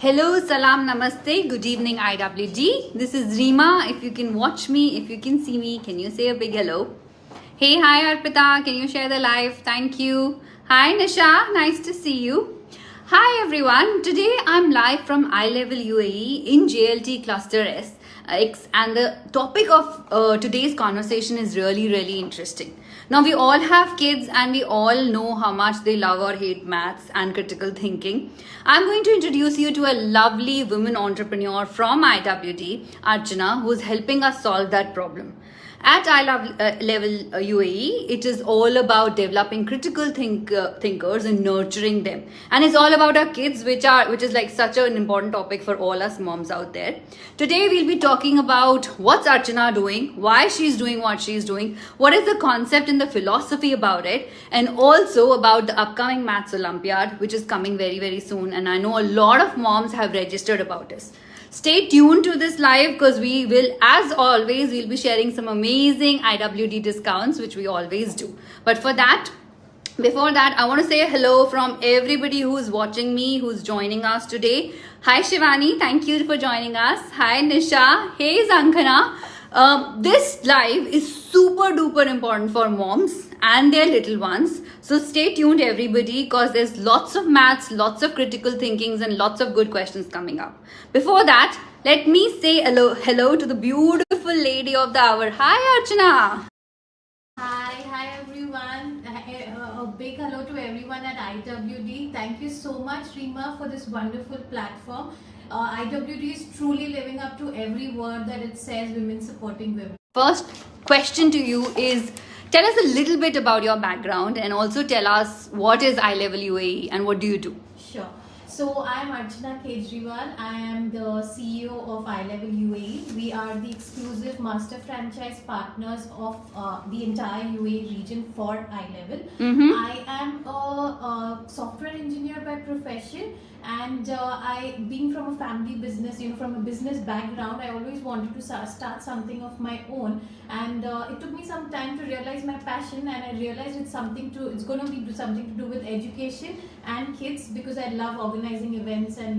Hello, salam, namaste, good evening IWD. This is Reema. If you can watch me, if you can see me, can you say a big hello? Hey, hi Arpita, can you share the live? Thank you. Hi Nisha, nice to see you. Hi everyone, today I'm live from iLevel UAE in JLT Cluster S. And the topic of today's conversation is really interesting. Now we all have kids and we all know how much they love or hate maths and critical thinking. I'm going to introduce you to a lovely woman entrepreneur from IWD, Archana, who's helping us solve that problem. At iLevel UAE, it is all about developing critical thinkers and nurturing them. And it's all about our kids, which is like such an important topic for all us moms out there. Today, we'll be talking about what's Archana doing, why she's doing what she's doing, what is the concept and the philosophy about it, and also about the upcoming Maths Olympiad, which is coming very soon. And I know a lot of moms have registered about this. Stay tuned to this live because we will, as always, we'll be sharing some amazing IWD discounts, which we always do. But before that, I want to say hello from everybody who's watching me, who's joining us today. Hi Shivani, thank you for joining us. Hi Nisha. Hey Zankhana. This live is super duper important for moms and their little ones. So stay tuned everybody because there's lots of maths, lots of critical thinkings and lots of good questions coming up. Before that, let me say hello to the beautiful lady of the hour. Hi Archana. Hi everyone. A big hello to everyone at IWD. Thank you so much Reema for this wonderful platform. IWD is truly living up to every word that it says, women supporting women. First question to you is, tell us a little bit about your background and also tell us what is iLevel UAE and what do you do? Sure. So I'm Archana Kejriwal. I am the CEO of iLevel UAE. We are the exclusive master franchise partners of the entire UAE region for iLevel. I am a software engineer by profession, and being from a family business, from a business background, I always wanted to start something of my own, and it took me some time to realize my passion, and I realized it's going to be something to do with education and kids, because I love organizing events and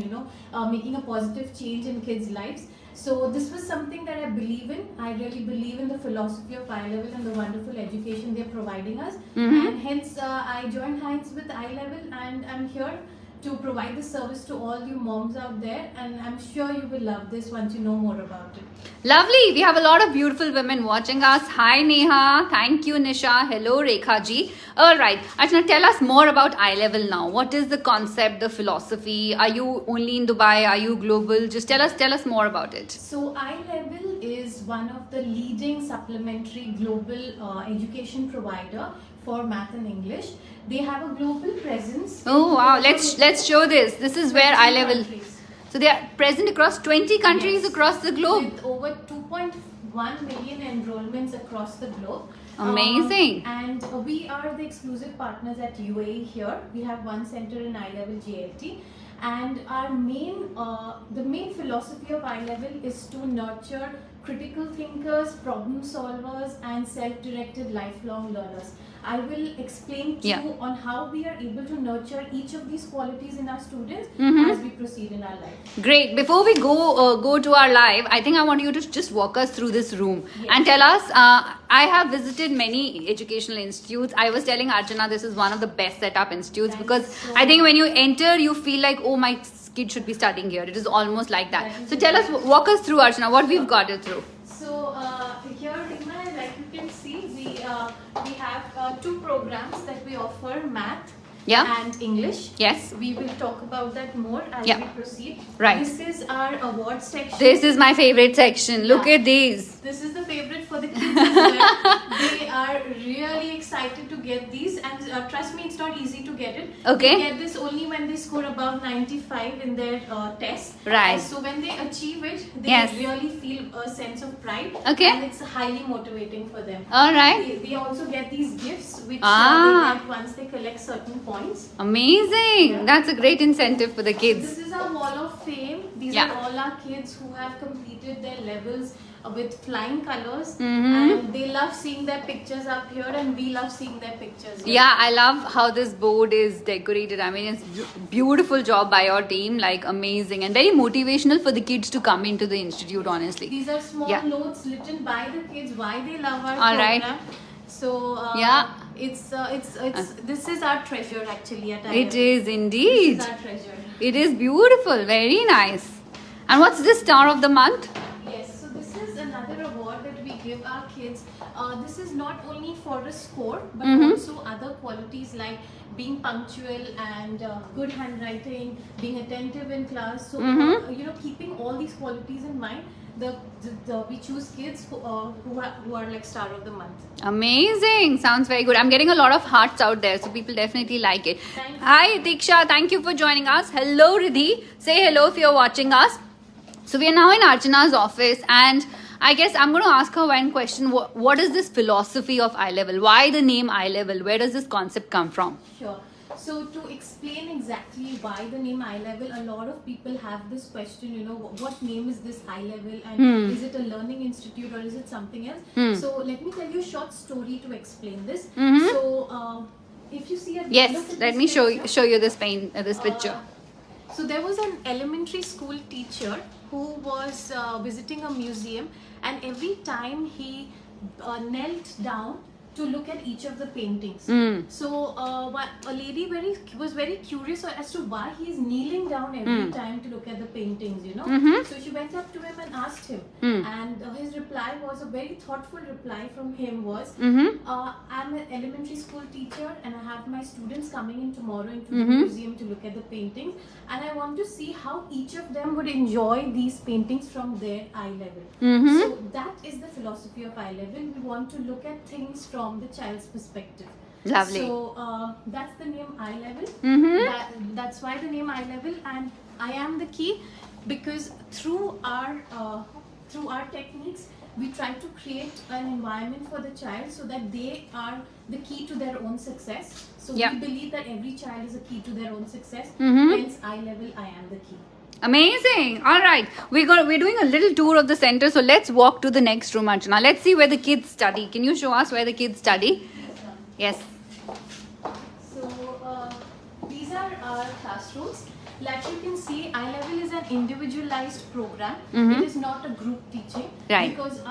making a positive change in kids' lives. So this was something that I believe in. I really believe in the philosophy of iLevel and the wonderful education they're providing us, and hence I joined hands with iLevel, and I'm here to provide the service to all you moms out there, and I'm sure you will love this once you know more about it. Lovely. We have a lot of beautiful women watching us. Hi Neha. Thank you Nisha. Hello Rekha ji. Alright, Archana, tell us more about iLevel now. What is the concept, the philosophy? Are you only in Dubai? Are you global? Just tell us more about it. So iLevel is one of the leading supplementary global education provider for math and English. They have a global presence. Oh wow, let's show this. This is where iLevel. So they are present across 20 countries across the globe. With over 2.1 million enrollments across the globe. Amazing. And we are the exclusive partners at UAE here. We have one center in iLevel JLT. And our the main philosophy of iLevel is to nurture critical thinkers, problem solvers, and self-directed lifelong learners. I will explain to you on how we are able to nurture each of these qualities in our students as we proceed in our life. Great. Before we go to our live, I think I want you to just walk us through this room and tell us. I have visited many educational institutes. I was telling Archana this is one of the best set up institutes because I think when you enter, you feel like, oh, my kid should be studying here. It is almost like that. So tell us, walk us through, Archana, what we've got it through. So here, Reema, like you can see, we have two programs that we offer: math and English. Yes. We will talk about that more as we proceed. Right. This is our award section. This is my favorite section. Look at these. This is the favorite for the kids as well. They are really excited to get these, and trust me, it's not easy to get it. Okay. They get this only when they score above 95 in their test. Right. So when they achieve it, they really feel a sense of pride. Okay. And it's highly motivating for them. All right. They also get these gifts which they get once they collect certain points. Amazing. Yeah. That's a great incentive for the kids. This is our wall of fame. These are all our kids who have completed their levels with flying colors, Mm-hmm. and they love seeing their pictures up here, and we love seeing their pictures here. Yeah, I love how this board is decorated. I mean, it's beautiful job by your team, like amazing and very motivational for the kids to come into the institute, honestly. These are small Yeah. notes written by the kids why they love our All right. program. So Yeah. it's this is our treasure actually at It IIM. is indeed. This is our treasure. It is beautiful, very nice. And what's this star of the month? Yes, so this is another award that we give our kids. This is not only for a score, but also other qualities like being punctual and good handwriting, being attentive in class. So, keeping all these qualities in mind, we choose kids who are like star of the month. Amazing. Sounds very good. I'm getting a lot of hearts out there, so people definitely like it. Thank you. Hi, Diksha. Thank you for joining us. Hello, Riddhi. Say hello if you're watching us. So we are now in Archana's office, and I guess I'm going to ask her one question. What is this philosophy of eye level? Why the name eye level? Where does this concept come from? Sure. So to explain exactly why the name eye level, a lot of people have this question, what name is this eye level, and is it a learning institute or is it something else? So let me tell you a short story to explain this. So if you see a Yes, let me show you this picture. So there was an elementary school teacher who was visiting a museum, and every time he knelt down to look at each of the paintings. So a lady was very curious as to why he is kneeling down every time to look at the paintings, So she went up to him and asked him, and his reply was a very thoughtful reply from him was, I'm an elementary school teacher and I have my students coming in tomorrow into the museum to look at the paintings, and I want to see how each of them would enjoy these paintings from their eye level. So that is the philosophy of eye level. We want to look at things from the child's perspective. Lovely. So that's the name eye level. That's why the name eye level, and I am the key, because through our techniques we try to create an environment for the child so that they are the key to their own success. So we believe that every child is a key to their own success. Hence eye level, I am the key. Amazing. All right, we're doing a little tour of the center, so let's walk to the next room, Archana. Let's see where the kids study. Can you show us where the kids study? Yes. So these are our classrooms. Like you can see, eye level is an individualized program. It is not a group teaching, Right. because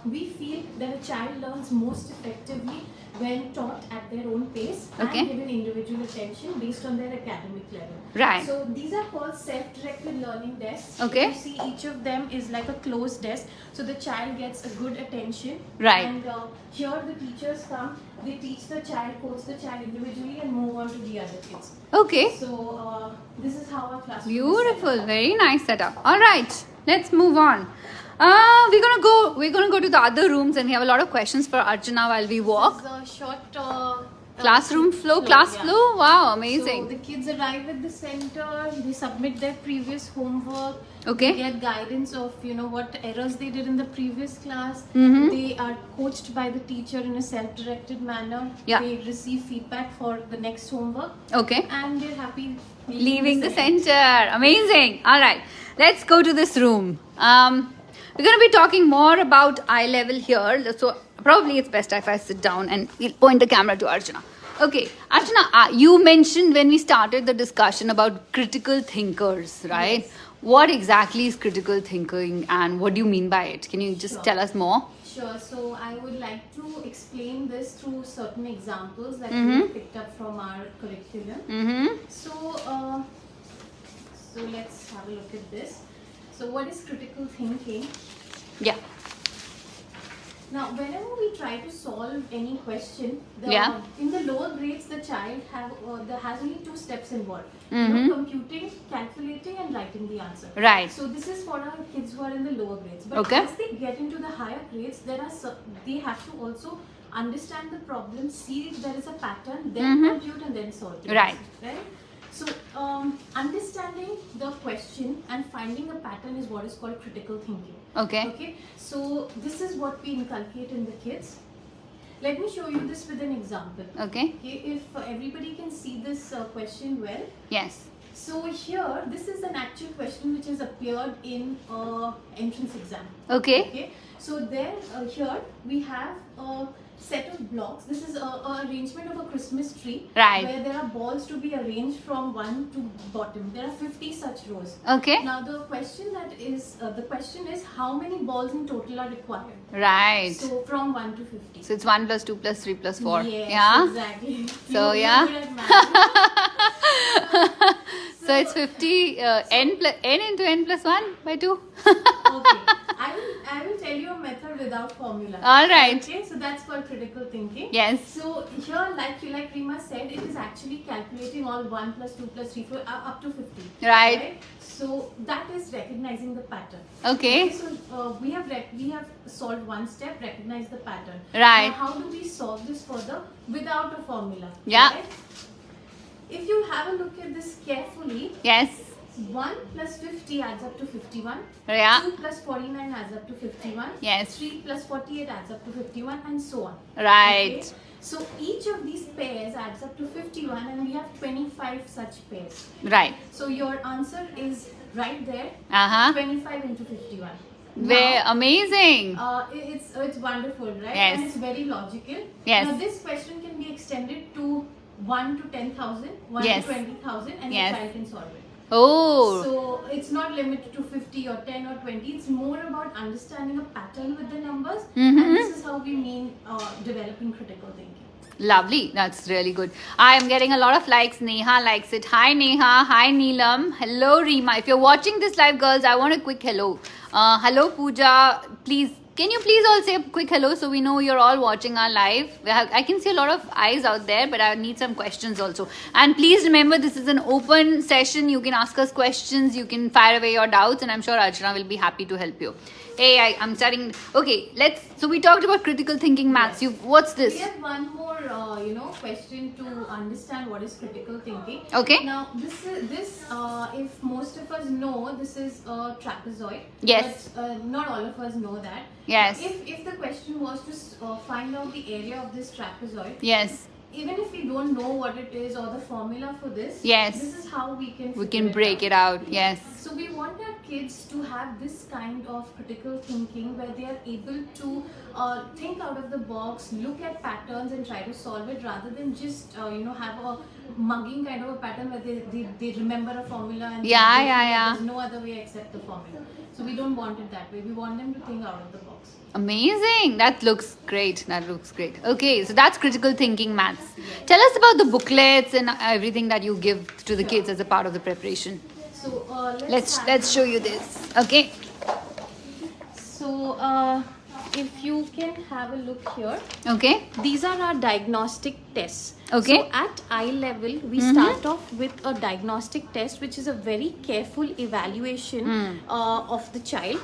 we feel that a child learns most effectively when taught at their own pace and given individual attention based on their academic level. Right. So these are called self-directed learning desks. Okay. You see, each of them is like a closed desk, so the child gets a good attention. Right. And here the teachers come, they teach the child, coach the child individually, and move on to the other kids. Okay. So this is how our classroom Beautiful. is set up. Very nice setup. All right, let's move on. We're gonna go to the other rooms, and we have a lot of questions for Archana while we walk. This is a short Classroom flow, yeah. flow. Wow, amazing. So the kids arrive at the center, they submit their previous homework. Okay. They get guidance of what errors they did in the previous class. They are coached by the teacher in a self-directed manner. Yeah. They receive feedback for the next homework. Okay. And they're happy Leaving the center. Amazing. All right, let's go to this room. We're going to be talking more about eye level here. So probably it's best if I sit down and we'll point the camera to Archana. Okay, Archana, you mentioned when we started the discussion about critical thinkers, right? Yes. What exactly is critical thinking and what do you mean by it? Can you just tell us more? Sure. So I would like to explain this through certain examples that we picked up from our curriculum. So let's have a look at this. So what is critical thinking? Yeah. Now, whenever we try to solve any question, in the lower grades, the child has only 2 steps involved. Computing, calculating, and writing the answer. Right. So this is for our kids who are in the lower grades. But as they get into the higher grades, they have to also understand the problem, see if there is a pattern, then compute and then solve it. Right. Right. So understanding the question and finding a pattern is what is called critical thinking. Okay. So this is what we inculcate in the kids. Let me show you this with an example. Okay. If everybody can see this question well. Yes. So here, this is an actual question which has appeared in entrance exam. Okay. Okay. So there, here we have a set of blocks. This is a arrangement of a Christmas tree, Right. where there are balls to be arranged from one to bottom. There are 50 such rows. Okay. Now the question is how many balls in total are required? Right. So from 1 to 50. So it's 1 plus 2 plus 3 plus 4. Yes, Yeah. exactly. So, You're yeah. good at math. So it's 50 n into n plus 1 by 2. Okay. I will tell you a method without formula. All right. Okay, so that's called critical thinking. Yes. So here, like Reema said, it is actually calculating all 1 plus 2 plus 3 4 up to 50. Right. So that is recognizing the pattern. Okay. So we have solved one step, recognize the pattern. Right. Now how do we solve this further without a formula? Yeah. Right? If you have a look at this carefully, Yes. 1 plus 50 adds up to 51. Yeah. 2 plus 49 adds up to 51. Yes. 3 plus 48 adds up to 51, and so on. Right. Okay? So each of these pairs adds up to 51, and we have 25 such pairs. Right. So your answer is right there. Uh-huh. 25 into 51. Very amazing. It's wonderful, right? Yes. And it's very logical. Yes. Now this question can be extended to 1 to 10,000, 1 Yes. to 20,000, and Yes. the child can solve it. Oh. So it's not limited to 50 or 10 or 20. It's more about understanding a pattern with the numbers, Mhm. and this is how we mean developing critical thinking. Lovely. That's really good. I am getting a lot of likes. Neha likes it. Hi Neha. Hi Neelam. Hello Reema. If you're watching this live, girls, I want a quick hello. Hello Pooja. Please, can you please all say a quick hello so we know you're all watching our live? I can see a lot of eyes out there, but I need some questions also. And please remember, this is an open session. You can ask us questions. You can fire away your doubts, and I'm sure Archana will be happy to help you. Hey, I'm starting. Okay, so we talked about critical thinking maths. Yes. What's this? We have one more, question to understand what is critical thinking. Okay. Now, if most of us know, this is a trapezoid. Yes. But not all of us know that. Yes. If the question was to find out the area of this trapezoid, Yes. even if we don't know what it is or the formula for this, Yes. this is how we can Break it out. Yes. So we want our kids to have this kind of critical thinking where they are able to think out of the box, look at patterns and try to solve it, rather than just have a mugging kind of a pattern where they remember a formula and there's no other way except the formula. So we don't want it that way. We want them to think out of the box. Amazing. That looks great. Okay, so that's critical thinking maths. Tell us about the booklets and everything that you give to the kids as a part of the preparation. So Let's show you this. Okay. So if you can have a look here. Okay. These are our diagnostic tests. Okay. So at eye level, we start off with a diagnostic test, which is a very careful evaluation of the child.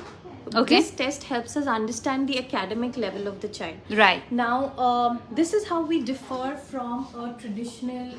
Okay. This test helps us understand the academic level of the child. Right. Now, this is how we differ from a traditional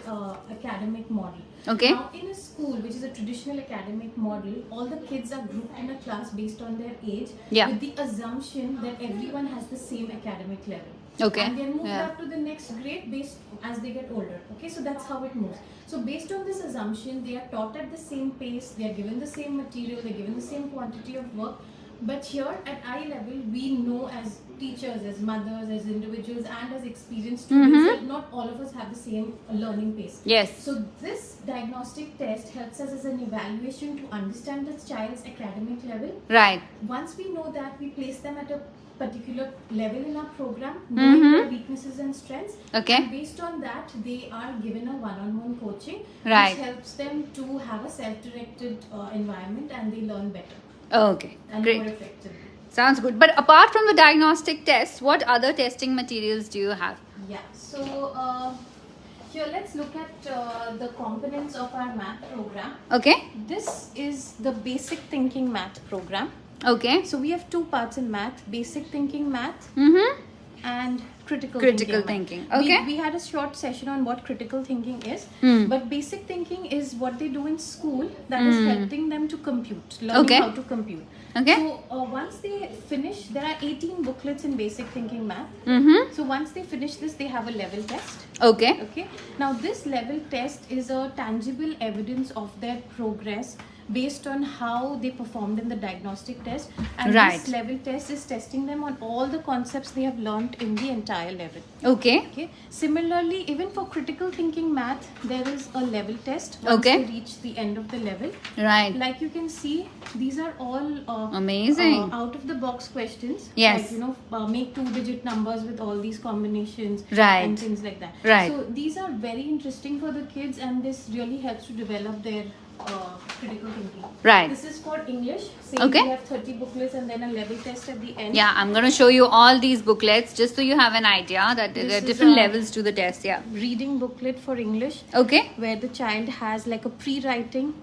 academic model. Okay. Now, in a school, which is a traditional academic model, all the kids are grouped in a class based on their age, with the assumption that everyone has the same academic level. Okay. And they're moved up to the next grade based as they get older. Okay, so that's how it moves. So based on this assumption, they are taught at the same pace, they are given the same material, they're given the same quantity of work. But here at eye level, we know as teachers, as mothers, as individuals, and as experienced students that not all of us have the same learning pace. Yes. So this diagnostic test helps us as an evaluation to understand the child's academic level. Right. Once we know that, we place them at a particular level in our program, knowing their weaknesses and strengths. Okay. And based on that, they are given a one-on-one coaching, Right. which helps them to have a self-directed environment, and they learn better. Okay. And Great. more effectively. Sounds good. But apart from the diagnostic tests, what other testing materials do you have? Yeah. So here, let's look at the components of our math program. Okay. This is the basic thinking math program. Okay. So we have two parts in math: basic thinking math Mm-hmm. and critical thinking. Okay. We had a short session on what critical thinking is, but basic thinking is what they do in school that is helping them to compute, learning how to compute. Okay. So once they finish, there are 18 booklets in basic thinking math. So once they finish this, they have a level test. Okay. Okay. Now this level test is a tangible evidence of their progress based on how they performed in the diagnostic test, and this level test is testing them on all the concepts they have learned in the entire level. Okay. Similarly, even for critical thinking math, there is a level test once they reach the end of the level. Right. Like you can see, these are all amazing out of the box questions. Yes. Like make 2-digit numbers with all these combinations and things like that. Right. So these are very interesting for the kids, and this really helps to develop their critical thinking. Right. This is for English. Same, we have 30 booklets and then a level test at the end. Yeah, I'm going to show you all these booklets just so you have an idea that there are different levels to the test. Yeah. Reading booklet for English. Okay. Where the child has like a pre-writing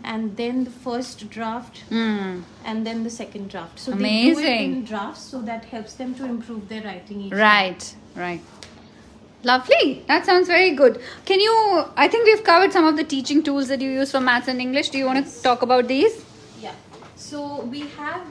and then the first draft and then the second draft. So they do it in drafts, so that helps them to improve their writing each time. Right. Lovely. That sounds very good. I think we've covered some of the teaching tools that you use for maths and English. Do you want to talk about these? Yeah. So we have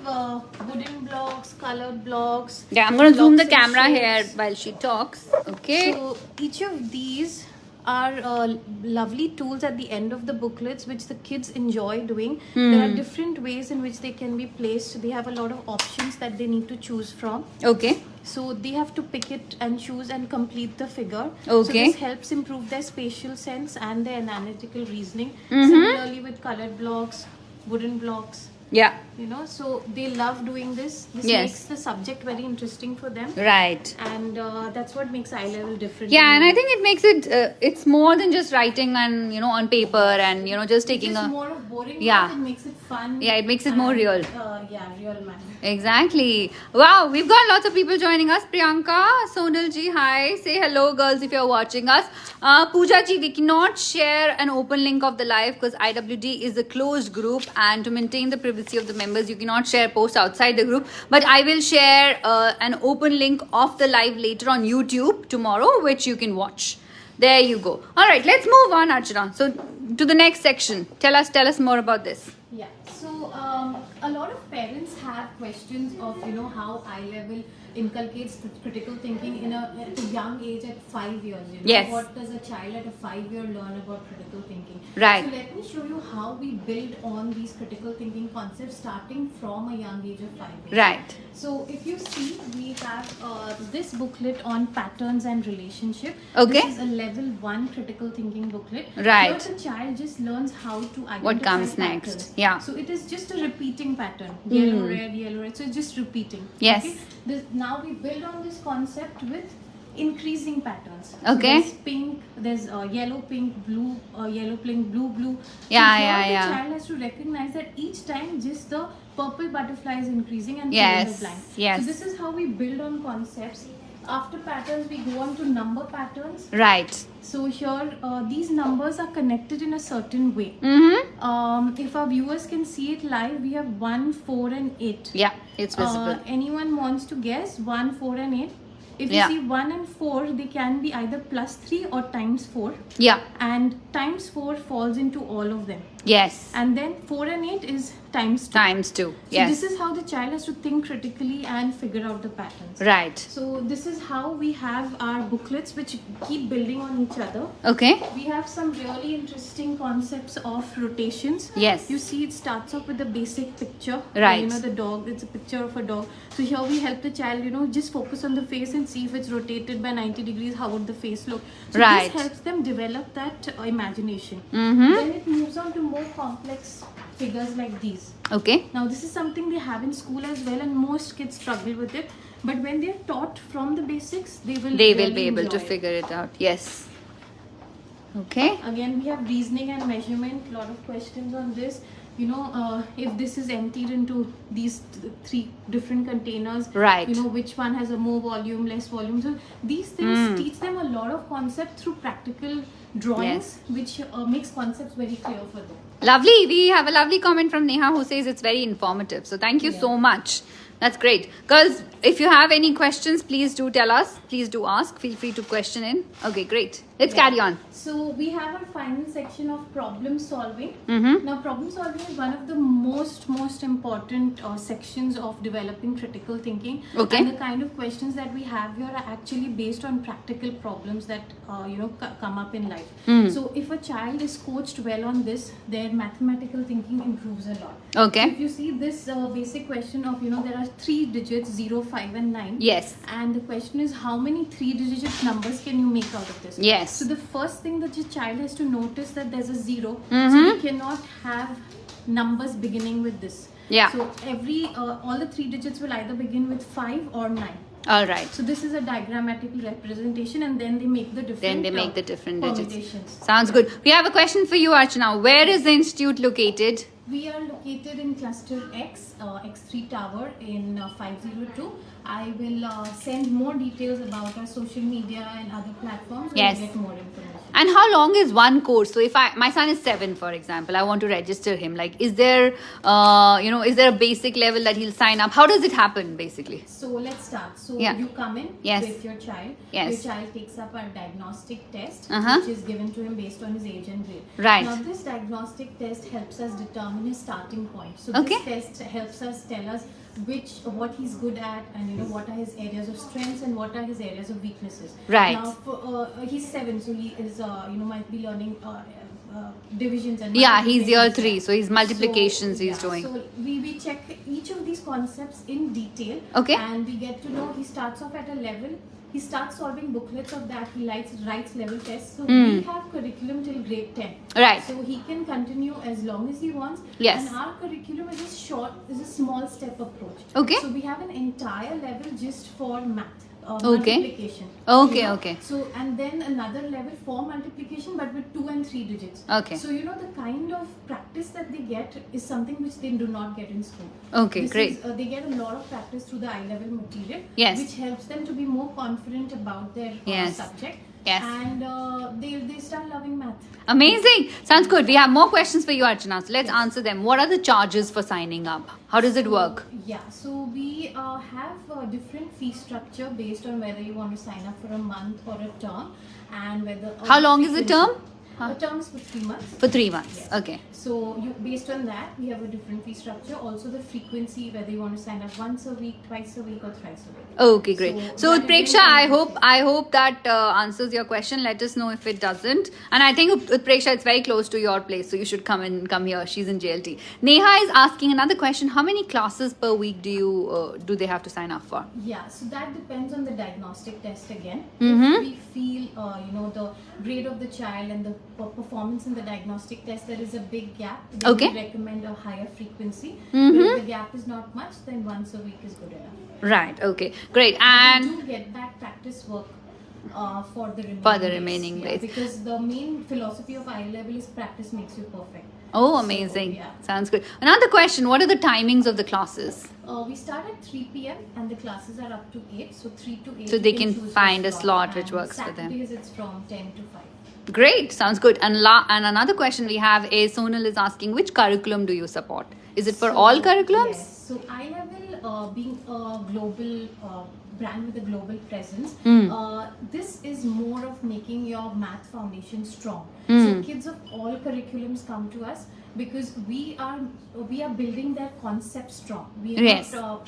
wooden blocks, colored blocks. Yeah, I'm going to zoom the camera here while she talks. Okay. So each of these are lovely tools at the end of the booklets which the kids enjoy doing. There are different ways in which they can be placed. They have a lot of options that they need to choose from. Okay. So they have to pick it and choose and complete the figure. Okay. So this helps improve their spatial sense and their analytical reasoning. Similarly with colored blocks, wooden blocks. Yeah. So they love doing this. This makes the subject very interesting for them. Right. And that's what makes I-level different. Yeah, and I think it makes it, it's more than just writing and, on paper and, just taking it's more of boring math. It makes it fun. Yeah, it makes it more real. Real math. Exactly. Wow, we've got lots of people joining us. Priyanka, Sonal ji, hi. Say hello, girls, if you're watching us. Pooja ji, we cannot share an open link of the live because IWD is a closed group, and to maintain the privacy of the members, you cannot share posts outside the group. But I will share an open link of the live later on YouTube tomorrow, which you can watch. There you go. All right, let's move on, Archana. So to the next section. Tell us more about this. Yeah. So a lot of parents have questions of how I-level inculcates critical thinking at a young age at 5 years. Yes. What does a child at a 5-year learn about critical thinking? Right. So let me show you how we build on these critical thinking concepts starting from a young age of 5 years. Right. So if you see, we have this booklet on patterns and relationship. Okay. This is a level 1 critical thinking booklet. Right. Here the child just learns how to identify what comes patterns. next. Yeah. So it is just a repeating pattern. Yellow, red. So it's just repeating. Yes. Okay? Now we build on this concept with increasing patterns. Okay. So there's pink, there's yellow, pink, blue, yellow, pink, blue. Yeah. The child has to recognize that each time just the purple butterfly is increasing and yes. fill in the blank. Yes. So this is how we build on concepts. After patterns, we go on to number patterns. Right. So here, these numbers are connected in a certain way. If our viewers can see it live, we have 1, 4 and 8. Yeah, it's visible. Anyone wants to guess 1, 4 and 8? If you see 1 and 4, they can be either +3 or -4. Yeah. And -4 falls into all of them. Yes. And then 4 and 8 is ×2. ×2. Yes. So this is how the child has to think critically and figure out the patterns. Right. So this is how we have our booklets which keep building on each other. Okay. We have some really interesting concepts of rotations. Yes. You see, it starts off with the basic picture. Right. The dog, it's a picture of a dog. So here we help the child, just focus on the face and see if it's rotated by 90 degrees, how would the face look. So right. this helps them develop that imagination. Mm-hmm. Then it moves on to more complex figures like these. Okay. Now this is something they have in school as well, and most kids struggle with it. But when they're taught from the basics, they will be able to figure it out. Yes. Okay. Again, we have reasoning and measurement. A lot of questions on this. If this is emptied into these 3 different containers, right? Which one has a more volume, less volume. So these things teach them a lot of concept through practical drawings, which makes concepts very clear for them. Lovely. We have a lovely comment from Neha who says it's very informative. So thank you so much. That's great. Girls, if you have any questions, please do tell us. Please do ask. Feel free to question in. Okay, great. Let's carry on. So we have our final section of problem solving. Mm-hmm. Now, problem solving is one of the most important sections of developing critical thinking. Okay. And the kind of questions that we have here are actually based on practical problems that come up in life. So if a child is coached well on this, their mathematical thinking improves a lot. Okay. So if you see this basic question of there are 3 digits 0, 5 and 9. Yes. And the question is, how many 3-digit numbers can you make out of this? Yes. So the first thing that your child has to notice that there's a 0. Mm-hmm. So we cannot have numbers beginning with this. Yeah. So all the 3 digits will either begin with 5 or 9. All right. So this is a diagrammatical representation, and then they make the different. Digits. Permutations. Sounds good. We have a question for you, Archana. Where is the institute located? We are located in Cluster X, X3 Tower in 502. I will send more details about our social media and other platforms. Yes. Get more information. And how long is one course? So if my son is 7, for example, I want to register him. Like, is there, is there a basic level that he'll sign up? How does it happen, basically? So let's start. So Yeah. you come in Yes. with your child. Yes. Your child takes up our diagnostic test, Uh-huh. which is given to him based on his age and grade. Right. Now this diagnostic test helps us determine his starting point. So Okay. this test helps us tell us what he's good at, and what are his areas of strengths and what are his areas of weaknesses. Right. Now he's 7, so he is might be learning divisions and Yeah, he's year multiplications. 3, so his multiplications he's doing. So we check each of these concepts in detail. Okay. And we get to know he starts off at a level. He starts solving booklets of that. He writes level tests. So we have curriculum till grade 10. Right. So he can continue as long as he wants. Yes. And our curriculum is a small step approach. Okay. So we have an entire level just for math. Okay. Multiplication. Okay, okay. So and then another level for multiplication, but with 2 and 3 digits. Okay. So the kind of practice that they get is something which they do not get in school. Okay, great. They get a lot of practice through the I-level material, Yes. which helps them to be more confident about their Yes. subject. Yes. And they start loving math. Amazing. Sounds good. We have more questions for you, Archana. So let's answer them. What are the charges for signing up? How does it work? Yeah, so we have a different fee structure based on whether you want to sign up for a month or a term, and whether. How long is the term? A term is for 3 months. For 3 months. Yes. Okay. So based on that, we have a different fee structure. Also the frequency, whether you want to sign up once a week, twice a week, or thrice a week. Okay, great. So that is Utpreksha, very I hope that answers your question. Let us know if it doesn't. And I think Utpreksha, it's very close to your place, so you should come here. She's in JLT. Neha is asking another question. How many classes per week do they have to sign up for? Yeah, so that depends on the diagnostic test again. Mhm. If we feel, the grade of the child and the performance in the diagnostic test, there is a big gap, then Okay. we recommend a higher frequency. Mhm. But if the gap is not much, then once a week is good enough. Right. Okay. Great. We And do get back practice work for the remaining remaining days. days. Because the main philosophy of I-level is practice makes you perfect. oh, So, amazing. yeah. Sounds good. Another question. What are the timings of the classes? We start at 3 p.m. and the classes are up to 8, so 3 to 8. So you they can choose find your a slot which and works for them. Saturdays it's from 10 to 5. Great. Sounds good. And another question we have is Sonal is asking, which curriculum do you support? Is it for all curriculums? Yes. So I-level being a global brand with a global presence, this is more of making your math foundation strong. So kids of all curriculums come to us because we are building their concept strong. We are Yes. not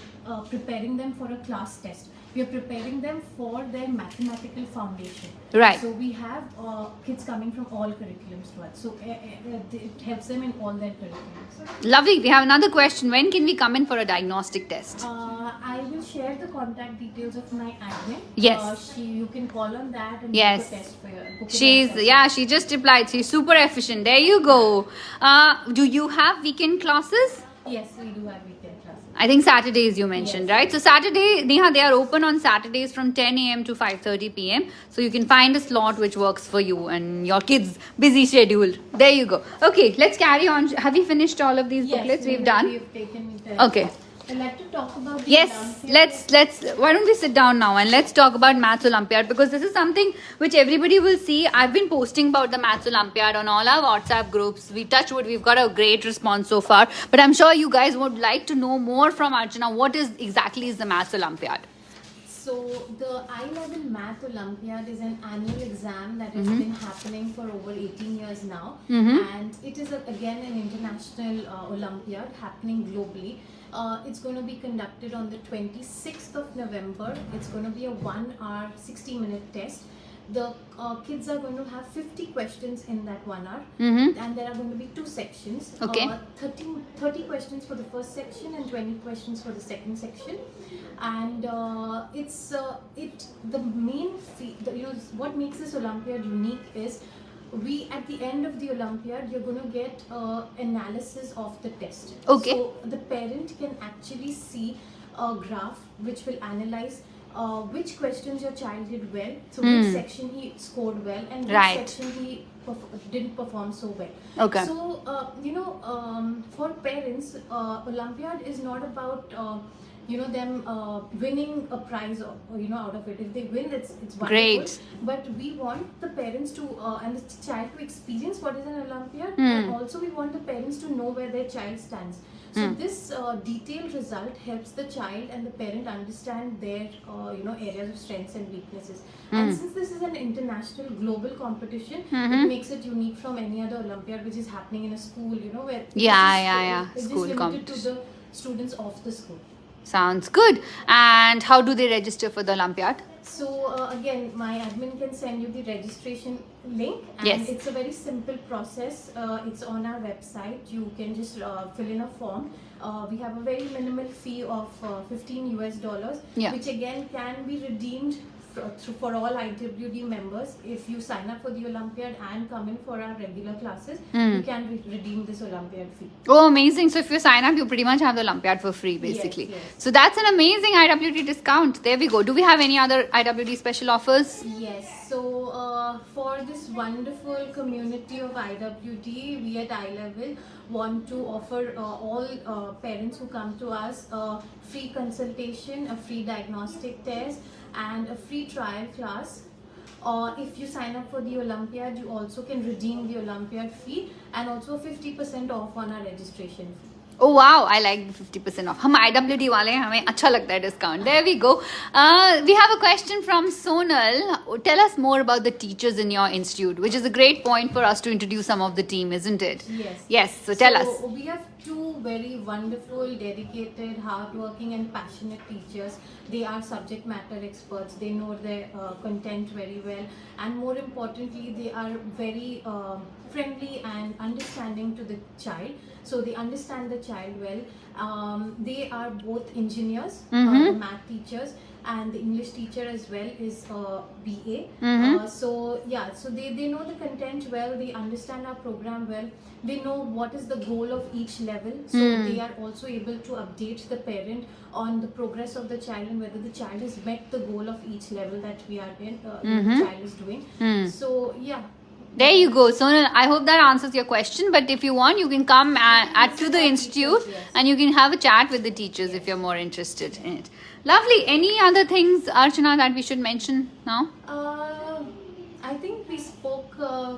preparing them for a class test. We are preparing them for their mathematical foundation. Right. So we have kids coming from all curriculums to us. So it helps them in all their curriculums. Lovely. We have another question. When can we come in for a diagnostic test? I will share the contact details of my admin. Yes. You can call on that and Yes. book a test for your. She just replied. She's super efficient. There you go. Do you have weekend classes? Yes, we do have weekend classes. I think Saturdays you mentioned, Yes. right? So Saturday, Neha, they are open on Saturdays from 10 a.m. to 5:30 p.m. So you can find a slot which works for you and your kids' busy schedule. There you go. Okay, let's carry on. Have we finished all of these booklets we've done? We've taken Okay. I'd like to talk about the Yes, Olympiad. let's why don't we sit down now and let's talk about Maths Olympiad, because this is something which everybody will see. I've been posting about the Maths Olympiad on all our WhatsApp groups. We touch wood, we've got a great response so far, but I'm sure you guys would like to know more from Archana. What is exactly is the Maths Olympiad? So the I-level Math Olympiad is an annual exam that has been happening for over 18 years now, and it is again an international Olympiad happening globally. It's going to be conducted on the 26th of November. It's going to be a 1 hour 60-minute test. The kids are going to have 50 questions in that 1 hour, and there are going to be 2 sections. Okay. 30 questions for the first section and 20 questions for the second section. And the main what makes this Olympiad unique is at the end of the Olympiad, you're going to get analysis of the test. Okay. So the parent can actually see a graph which will analyze which questions your child did well, so which section he scored well, and which section he didn't perform so well. Okay. So for parents, Olympiad is not about them winning a prize out of it. If they win, it's wonderful. Great. But we want the parents to and the child to experience what is an Olympiad, and also we want the parents to know where their child stands. So this detailed result helps the child and the parent understand their areas of strengths and weaknesses. And since this is an international global competition, it makes it unique from any other Olympiad which is happening in a school, where it's School just limited competition. to the students of the school. Sounds good. And how do they register for the Olympiad? So again, my admin can send you the registration link, and Yes. it's a very simple process. It's on our website. You can just fill in a form. We have a very minimal fee of $15 US, which again can be redeemed for all IWD members. If you sign up for the Olympiad and come in for our regular classes, you can redeem this Olympiad fee. Oh, amazing. So if you sign up, you pretty much have the Olympiad for free, basically. Yes. So that's an amazing IWD discount. There we go. Do we have any other IWD special offers? Yes, so for this wonderful community of IWD, we at iLevel want to offer all parents who come to us a free consultation, a free diagnostic test, and a free trial class. If you sign up for the Olympiad, you also can redeem the Olympiad fee, and also 50% off on our registration fee. Oh wow, I like the 50% off. हम IWD वाले हैं, हमें अच्छा लगता है discount. There we go. We have a question from Sonal. Tell us more about the teachers in your institute, which is a great point for us to introduce some of the team, isn't it? Yes. Yes. So tell us. We have 2 very wonderful, dedicated, hardworking, and passionate teachers. They are subject matter experts. They know their content very well, and more importantly, they are very friendly and understanding to the child. So they understand the child well. They are both engineers, the math teachers, and the English teacher as well is BA. So they know the content well. They understand our program well. They know what is the goal of each level. So they are also able to update the parent on the progress of the child and whether the child has met the goal of each level that we are in. The child is doing. So yeah. There you go. So I hope that answers your question. But if you want, you can come to the institute and you can have a chat with the teachers if you're more interested in it. Lovely. Any other things, Archana, that we should mention now? I think we spoke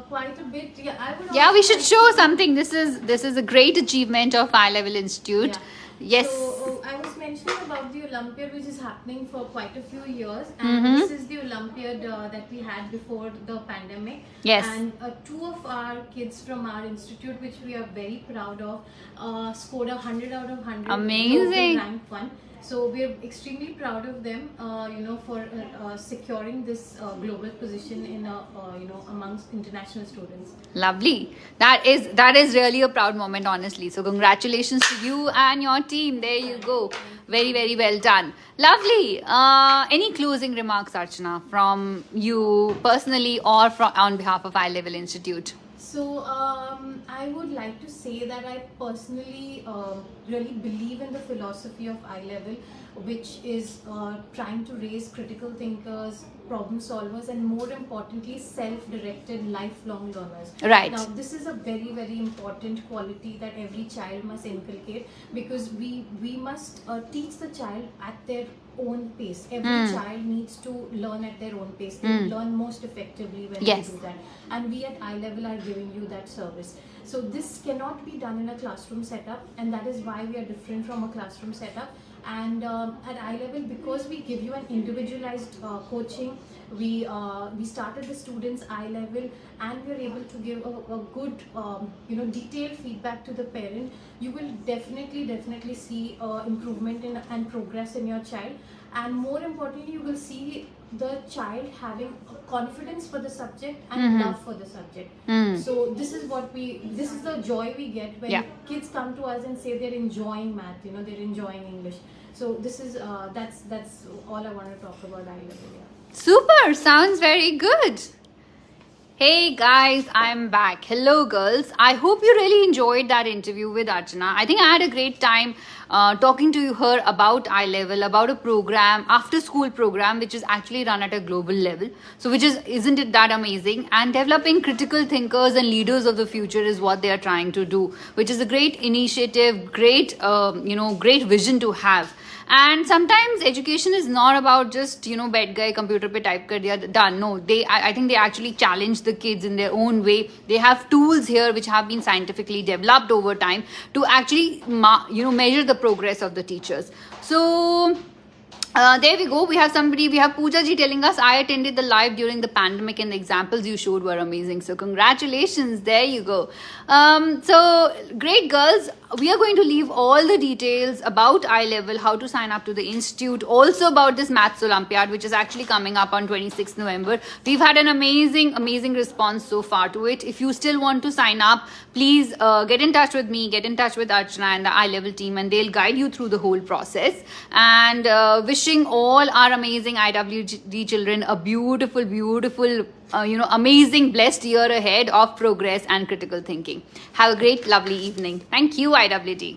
quite a bit. Yeah, we should show something. This is a great achievement of iLevel Institute. Yeah. Yes. So I was mentioning about the Olympiad, which is happening for quite a few years, and this is the Olympiad that we had before the pandemic. Yes. And 2 of our kids from our institute, which we are very proud of, scored 100 out of 100. Amazing. Rank 1. So we are extremely proud of them, for securing this global position in amongst international students. Lovely. That is really a proud moment, honestly. So congratulations to you and your team. There you go. Very, very well done. Lovely. Any closing remarks, Archana, from you personally or on behalf of iLevel Institute? So I would like to say that I personally really believe in the philosophy of iLevel, which is trying to raise critical thinkers, problem solvers, and more importantly, self-directed lifelong learners. Right. Now, this is a very, very important quality that every child must inculcate, because we must teach the child at their own pace. Every child needs to learn at their own pace. They learn most effectively when they do that. And we at iLevel are giving you that service. So this cannot be done in a classroom setup, and that is why we are different from a classroom setup. And at iLevel, because we give you an individualized coaching, we started the students iLevel, and we are able to give a good detailed feedback to the parent. You will definitely see improvement and progress in your child, and more importantly, you will see the child having confidence for the subject and love for the subject. So this is the joy we get when kids come to us and say they're enjoying math, they're enjoying English. So this is that's all I want to talk about iLevel. Super, sounds very good. Hey guys, I'm back. Hello girls. I hope you really enjoyed that interview with Archana. I think I had a great time talking to her about iLevel, about a program, after school program, which is actually run at a global level. So isn't it that amazing? And developing critical thinkers and leaders of the future is what they are trying to do, which is a great initiative, great vision to have. And sometimes education is not about just बैठ गए computer पे type कर दिया done. No, I think they actually challenge the kids in their own way. They have tools here which have been scientifically developed over time to actually measure the progress of the teachers. So there we go. We have Pooja ji telling us, I attended the live during the pandemic and the examples you showed were amazing. So congratulations. There you go. So great girls. We are going to leave all the details about iLevel, how to sign up to the institute, also about this Maths Olympiad, which is actually coming up on 26th November. We've had an amazing response so far to it. If you still want to sign up, please get in touch with me, get in touch with Archana and the iLevel team, and they'll guide you through the whole process. And wishing all our amazing IWD children a beautiful, amazing, blessed year ahead of progress and critical thinking. Have a great, lovely evening. Thank you, IWD.